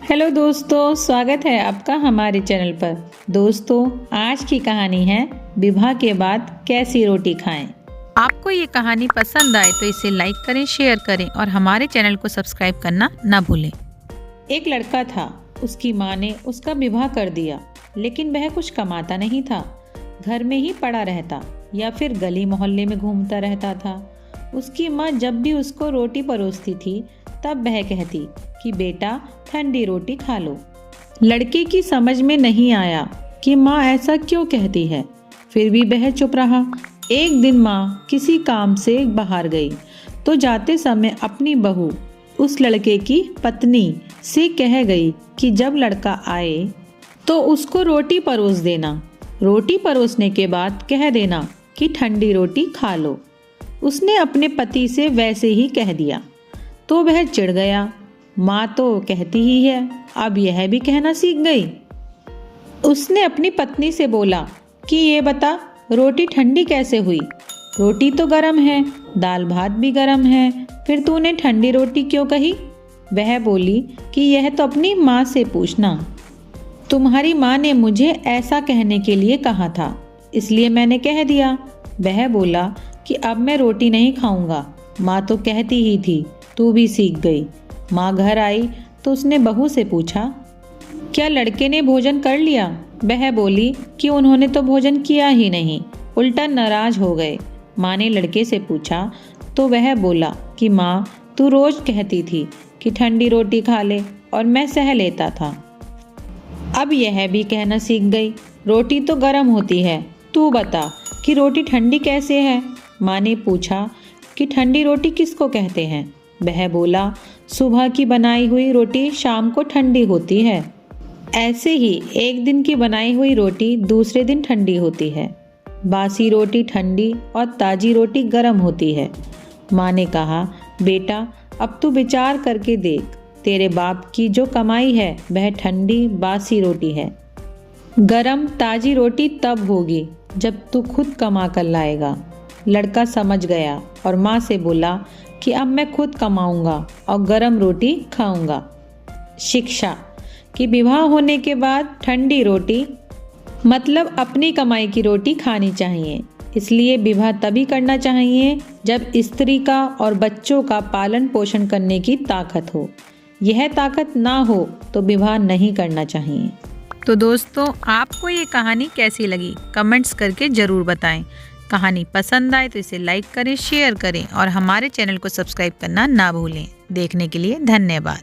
Hello दोस्तों, स्वागत है आपका हमारे चैनल पर। दोस्तों, आज की कहानी है विवाह के बाद कैसी रोटी खाएं। आपको ये कहानी पसंद आए तो इसे लाइक करें, शेयर करें और हमारे चैनल को सब्सक्राइब करना ना भूलें। एक लड़का था, उसकी माँ ने उसका विवाह कर दिया, लेकिन वह कुछ कमाता नहीं था। घर में ही पड़ा रहता या फिर गली मोहल्ले में घूमता रहता था। उसकी माँ जब भी उसको रोटी परोसती थी तब वह कहती कि बेटा ठंडी रोटी खा लो। लड़के की समझ में नहीं आया कि माँ ऐसा क्यों कहती है, फिर भी वह चुप रहा। एक दिन माँ किसी काम से बाहर गई तो जाते समय अपनी बहू उस लड़के की पत्नी से कह गई कि जब लड़का आए तो उसको रोटी परोस देना। रोटी परोसने के बाद कह देना कि ठंडी रोटी खा लो। उसने अपने पति से वैसे ही कह दिया तो वह चिढ़ गया। माँ तो कहती ही है, अब यह भी कहना सीख गई। उसने अपनी पत्नी से बोला कि ये बता, रोटी ठंडी कैसे हुई? रोटी तो गरम है, दाल भात भी गरम है, फिर तूने ठंडी रोटी क्यों कही? वह बोली कि यह तो अपनी माँ से पूछना। तुम्हारी माँ ने मुझे ऐसा कहने के लिए कहा था, इसलिए मैंने कह दिया। वह बोला कि अब मैं रोटी नहीं खाऊंगा, माँ तो कहती ही थी, तू भी सीख गई। माँ घर आई तो उसने बहू से पूछा, क्या लड़के ने भोजन कर लिया? वह बोली कि उन्होंने तो भोजन किया ही नहीं, उल्टा नाराज हो गए। माँ ने लड़के से पूछा तो वह बोला कि माँ, तू रोज कहती थी कि ठंडी रोटी खा ले और मैं सह लेता था। अब यह भी कहना सीख गई, रोटी तो गर्म होती है, तू बता कि रोटी ठंडी कैसे है? माँ ने पूछा कि ठंडी रोटी किसको कहते हैं? वह बोला, सुबह की बनाई हुई रोटी शाम को ठंडी होती है। ऐसे ही एक दिन की बनाई हुई रोटी दूसरे दिन ठंडी होती है। बासी रोटी ठंडी और ताज़ी रोटी गर्म होती है। माँ ने कहा, बेटा अब तू विचार करके देख, तेरे बाप की जो कमाई है वह ठंडी बासी रोटी है। गरम ताज़ी रोटी तब होगी जब तू खुद कमा कर लाएगा। लड़का समझ गया और माँ से बोला कि अब मैं खुद कमाऊंगा और गरम रोटी खाऊंगा। शिक्षा कि विवाह होने के बाद ठंडी रोटी मतलब अपनी कमाई की रोटी खानी चाहिए। इसलिए विवाह तभी करना चाहिए जब स्त्री का और बच्चों का पालन पोषण करने की ताकत हो। यह ताकत ना हो तो विवाह नहीं करना चाहिए। तो दोस्तों, आपको ये कहानी कैसी लगी कमेंट्स करके ज़रूर बताएं। कहानी पसंद आए तो इसे लाइक करें, शेयर करें और हमारे चैनल को सब्सक्राइब करना ना भूलें। देखने के लिए धन्यवाद।